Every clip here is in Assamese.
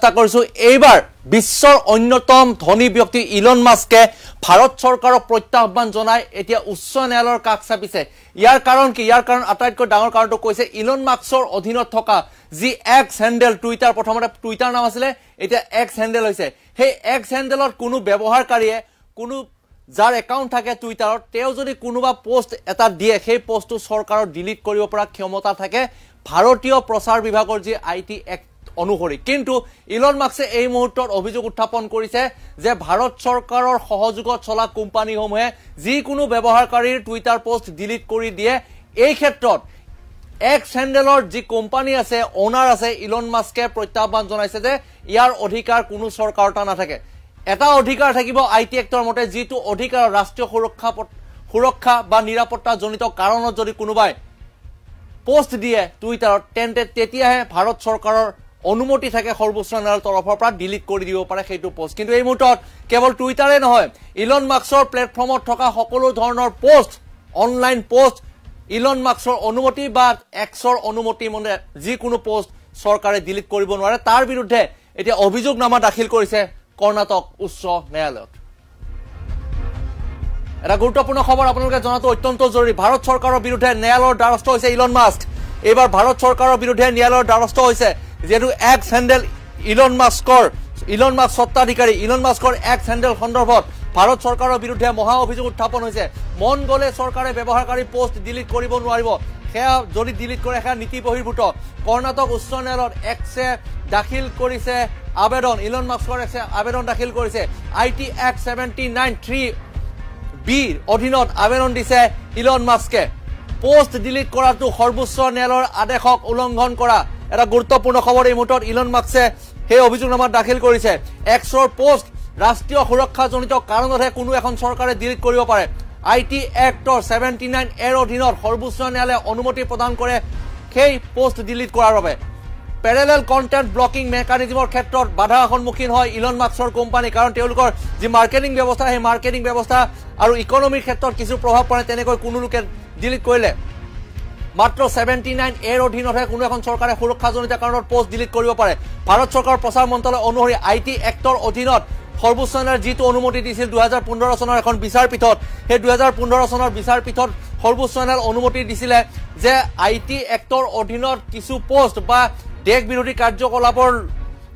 চেষ্টা কৰিছো এইবাৰ বিশ্বৰ অন্যতম ধনী ব্যক্তি ইলন মাস্কে ভাৰত চৰকাৰক প্ৰত্যাহ্বান জনাই এতিয়া উচ্চ ন্যায়ালয়ৰ কাষ চাপিছে ইয়াৰ কাৰণ কি ইয়াৰ কাৰণ আটাইতকৈ ডাঙৰ কাৰণটো কৈছে ইলন মাস্কৰ অধীনত থকা যি এক্স হ্যান্ডেল টুইটাৰ প্ৰথমতে টুইটাৰ নাম আছিল এতিয়া এক্স হ্যান্ডেল হৈছে সেই এক্স হ্যান্ডেলত কোনো ব্যৱহাৰকাৰীয়ে কোনো যাৰ একাউণ্ট থাকে টুইটাৰত তেওঁ যদি কোনোবা পোষ্ট এটা দিয়ে সেই পোষ্টটো চৰকাৰৰ ডিলিট কৰিব পৰা ক্ষমতা থাকে ভাৰতীয় প্ৰচাৰ বিভাগৰ যি আইটি এক্ট অনুসৰি কিন্তু ইলন মাস্কে এই মুহূৰ্তত অভিযোগ উত্থাপন কৰিছে যে ভাৰত চৰকাৰৰ সহযোগত চলা কোম্পানীসমূহে যিকোনো ব্যৱহাৰকাৰীৰ টুইটাৰ পোষ্ট ডিলিট কৰি দিয়ে এই ক্ষেত্ৰত এক্স হ্যান্ডেলৰ যি কোম্পানী আছে ওনাৰ আছে ইলন মাস্কে প্ৰত্যাহ্বান জনাইছে যে ইয়াৰ অধিকাৰ কোনো চৰকাৰৰ নাথাকে এটা অধিকাৰ থাকিব আইটি এক্টৰ মতে যিটো অধিকাৰ ৰাষ্ট্ৰীয় সুৰক্ষা বা নিৰাপত্তা জনিত কাৰণত যদি কোনোবাই পোষ্ট দিয়ে টুইটাৰত তেন্তে তেতিয়াহে ভাৰত চৰকাৰৰ অনুমতি থাকে সৰ্বোচ্চ ন্যায়ালয়ৰ তৰফৰ পৰা ডিলিট কৰি দিব পাৰে সেইটো পোষ্ট কিন্তু এই মুহূৰ্তত কেৱল টুইটাৰে নহয় ইলন মাস্কৰ প্লেটফৰ্মত থকা সকলো ধৰণৰ পোষ্ট অনলাইন পোষ্ট ইলন মাস্কৰ অনুমতি বা এক্সৰ অনুমতি মতে যিকোনো পোষ্ট চৰকাৰে ডিলিট কৰিব নোৱাৰে তাৰ বিৰুদ্ধে এতিয়া অভিযোগনামা দাখিল কৰিছে কৰ্ণাটক উচ্চ ন্যায়ালয়ত এটা গুৰুত্বপূৰ্ণ খবৰ আপোনালোকে জনাটো অত্যন্ত জৰুৰী ভাৰত চৰকাৰৰ বিৰুদ্ধে ন্যায়ালয়ৰ দ্বাৰস্থ হৈছে ইলন মাস্ক এইবাৰ ভাৰত চৰকাৰৰ বিৰুদ্ধে ন্যায়ালয়ৰ দ্বাৰস্থ হৈছে যেটো এক্স হ্যান্ডেল ইলন মাস্ক সত্তাধিকাৰী ইলন মাস্কৰ এক্স হ্যান্ডেল সন্দৰ্ভত ভাৰত চৰকাৰৰ বিৰুদ্ধে মহা অভিযোগ উত্থাপন হৈছে মন গলে চৰকাৰে ব্যৱহাৰকাৰী পোষ্ট ডিলিট কৰিব নোৱাৰিব সেয়া যদি ডিলিট কৰে সেয়া নীতি বহিৰ্ভূত কৰ্ণাটক উচ্চ ন্যায়ালয়ত এক্সে দাখিল কৰিছে আবেদন ইলন মাস্কৰ এক্সে আবেদন দাখিল কৰিছে আইটি এক্ট 79(3) বিৰ অধীনত আবেদন দিছে ইলন মাস্কে পোষ্ট ডিলিট কৰাটো সৰ্বোচ্চ ন্যায়ালয়ৰ আদেশক উলংঘন কৰা এটা গুৰুত্বপূৰ্ণ খবৰ এই মুহূৰ্তত ইলন মাস্কে সেই অভিযোগনামা দাখিল কৰিছে এক্সৰ পোষ্ট ৰাষ্ট্ৰীয় সুৰক্ষাজনিত কাৰণতহে কোনো এখন চৰকাৰে ডিলিট কৰিব পাৰে আইটি এক্টৰ 79 এৰ অধীনত সৰ্বোচ্চ ন্যায়ালয়ে অনুমতি প্ৰদান কৰে সেই পোষ্ট ডিলিট কৰাৰ বাবে প্যাৰেলেল কন্টেন্ট ব্লকিং মেকানিজমৰ ক্ষেত্ৰত বাধাৰ সন্মুখীন হয় ইলন মাস্কৰ কোম্পানী কাৰণ তেওঁলোকৰ যি মাৰ্কেটিং ব্যৱস্থা সেই মাৰ্কেটিং ব্যৱস্থা আৰু ইকনমিৰ ক্ষেত্ৰত কিছু প্ৰভাৱ পৰে তেনেকৈ কোনো লোকে ডিলিট কৰিলে মাত্ৰ 79 এৰ অধীনতহে কোনো এখন চৰকাৰে সুৰক্ষাজনিত কাৰণত পোষ্ট ডিলিট কৰিব পাৰে ভাৰত চৰকাৰৰ প্ৰচাৰ মন্ত্ৰালয় অনুসৰি আইটি এক্টৰ অধীনত সৰ্বোচ্চ ন্যায়ালয়ে যিটো অনুমতি দিছিল 2015 চনৰ এখন বিচাৰপীঠত সেই 2015 চনৰ বিচাৰপীঠত সৰ্বোচ্চ ন্যায়ালয়ে অনুমতি দিছিলে যে আইটি এক্টৰ অধীনত কিছু পোষ্ট বা দেশ বিৰোধী কাৰ্যকলাপৰ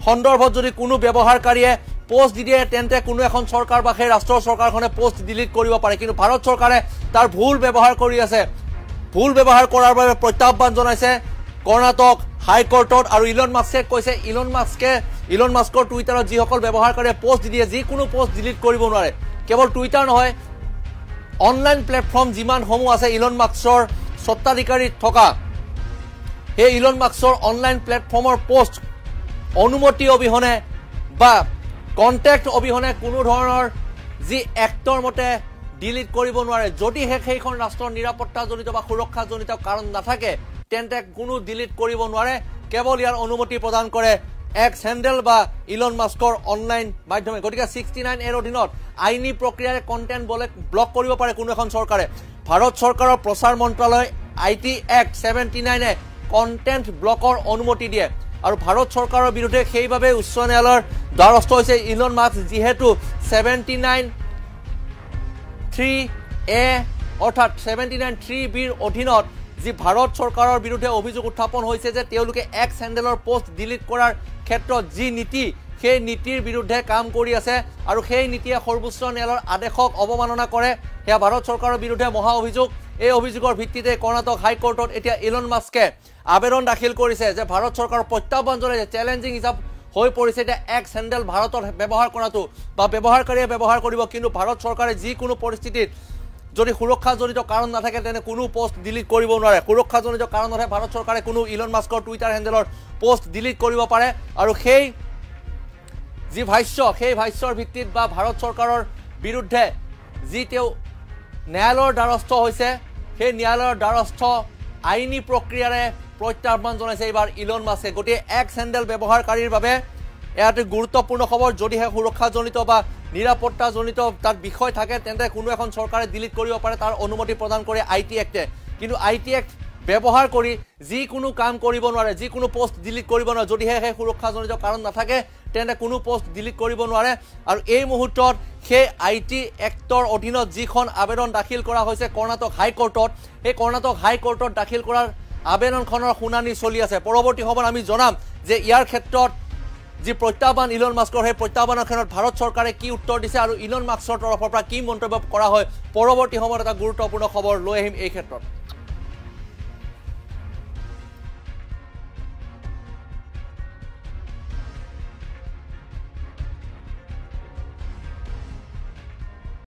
সন্দৰ্ভত যদি কোনো ব্যৱহাৰকাৰীয়ে পোষ্ট দিয়ে তেন্তে কোনো এখন চৰকাৰ বা সেই ৰাষ্ট্ৰৰ চৰকাৰখনে পোষ্ট ডিলিট কৰিব পাৰে কিন্তু ভাৰত চৰকাৰে তাৰ ভুল ব্যৱহাৰ কৰি আছে ভুল ব্যৱহাৰ কৰাৰ বাবে প্ৰত্যাহ্বান জনাইছে কৰ্ণাটক হাইকোৰ্টত আৰু ইলন মাস্কে কৈছে ইলন মাস্কৰ টুইটাৰত যিসকল ব্যৱহাৰকাৰীয়ে পোষ্ট দিয়ে যিকোনো পোষ্ট ডিলিট কৰিব নোৱাৰে কেৱল টুইটাৰ নহয় অনলাইন প্লেটফৰ্ম যিমান সমূহ আছে ইলন মাস্কৰ সত্তাধিকাৰী থকা এই ইলন মাস্কৰ অনলাইন প্লেটফৰ্মৰ পোষ্ট অনুমতি অবিহনে বা কন্টেক্ট অবিহনে কোনো ধৰণৰ যি এক্টৰ মতে ডিলিট কৰিব নোৱাৰে যদি সেইখন ৰাষ্ট্ৰৰ নিৰাপত্তাজনিত বা সুৰক্ষাজনিত কাৰণ নাথাকে তেন্তে কোনো ডিলিট কৰিব নোৱাৰে কেৱল ইয়াৰ অনুমতি প্ৰদান কৰে এক্স হ্যান্ডেল বা ইলন মাস্কৰ অনলাইন মাধ্যমে গতিকে 69 এৰ অধীনত আইনী প্ৰক্ৰিয়াৰে কন্টেন্ট ব্লক কৰিব পাৰে কোনো এখন চৰকাৰে ভাৰত চৰকাৰৰ প্ৰচাৰ মন্ত্ৰালয় আইটি এক্ট 79 এ কন্টেন্ট ব্লকৰ অনুমতি দিয়ে আৰু ভাৰত চৰকাৰৰ বিৰুদ্ধে সেইভাবে উচ্চ ন্যায়ালয়ৰ দ্বাৰস্থ হৈছে ইলন মাস্ক যেহেতু 79(3)(a) অৰ্থাৎ 79(3) বিৰ অধীনত যি ভাৰত চৰকাৰৰ বিৰুদ্ধে অভিযোগ উত্থাপন হৈছে যে তেওঁলোকে এক্স হ্যান্ডেলৰ পোষ্ট ডিলিট কৰাৰ ক্ষেত্ৰত যি নীতি সেই নীতিৰ বিৰুদ্ধে কাম কৰি আছে আৰু সেই নীতিয়ে সৰ্বোচ্চ ন্যায়ালয়ৰ আদেশক অৱমাননা কৰে সেয়া ভাৰত চৰকাৰৰ বিৰুদ্ধে মহা অভিযোগ এই অভিযোগৰ ভিত্তিতে কৰ্ণাটক হাইকোৰ্টত এতিয়া ইলন মাস্কে আবেদন দাখিল কৰিছে যে ভাৰত চৰকাৰৰ প্ৰত্যাহ্বান জনাইছে চ্যালেঞ্জিং হিচাপ হৈ পৰিছে যে এক্স হ্যান্ডেল ভাৰতত ব্যৱহাৰ কৰাটো বা ব্যৱহাৰকাৰীয়ে ব্যৱহাৰ কৰিব কিন্তু ভাৰত চৰকাৰে যিকোনো পৰিস্থিতিত যদি সুৰক্ষাজনিত কাৰণ নাথাকে তেনে কোনো পোষ্ট ডিলিট কৰিব নোৱাৰে সুৰক্ষাজনিত কাৰণতহে ভাৰত চৰকাৰে কোনো ইলন মাস্কৰ টুইটাৰ হ্যান্ডেলৰ পোষ্ট ডিলিট কৰিব পাৰে আৰু সেই যি ভাষ্য সেই ভাষ্যৰ ভিত্তিত বা ভাৰত চৰকাৰৰ বিৰুদ্ধে যি তেওঁ ন্যায়ালয়ৰ দ্বাৰস্থ হৈছে সেই ন্যায়ালয়ৰ দ্বাৰস্থ আইনী প্ৰক্ৰিয়াৰে প্ৰত্যাহ্বান জনাইছে এইবাৰ ইলন মাস্কে গতিকে এক্স হ্যান্ডেল ব্যৱহাৰকাৰীৰ বাবে এয়াতে গুৰুত্বপূৰ্ণ খবৰ যদিহে সুৰক্ষাজনিত বা নিৰাপত্তাজনিত তাৰ বিষয় থাকে তেন্তে কোনো এখন চৰকাৰে ডিলিট কৰিব পাৰে তাৰ অনুমতি প্ৰদান কৰে আইটি এক্টে কিন্তু আইটি এক্ট ব্যৱহাৰ কৰি যিকোনো কাম কৰিব নোৱাৰে, যিকোনো পোষ্ট ডিলিট কৰিব নোৱাৰে। যদিহে সেই সুৰক্ষাজনিত কাৰণ নাথাকে তেন্তে কোনো পোষ্ট ডিলিট কৰিব নোৱাৰে। আৰু এই মুহূৰ্তত সেই IT এক্টৰ অধীনত যিখন আবেদন দাখিল কৰা হৈছে কৰ্ণাটক হাইকোৰ্টত, সেই কৰ্ণাটক হাইকোৰ্টত দাখিল কৰাৰ আবেদনখনৰ শুনানি চলি আছে। পৰৱৰ্তী সময়ত আমি জনাম যে ইয়াৰ ক্ষেত্ৰত যি প্ৰত্যাহ্বান ইলন মাস্কৰ, সেই প্ৰত্যাহ্বানৰ ক্ষেত্ৰত ভাৰত চৰকাৰে কি উত্তৰ দিছে আৰু ইলন মাস্কৰ তৰফৰ পৰা কি মন্তব্য কৰা হয়, পৰৱৰ্তী সময়ত এটা গুৰুত্বপূৰ্ণ খবৰ লৈ আহিম এই ক্ষেত্ৰত।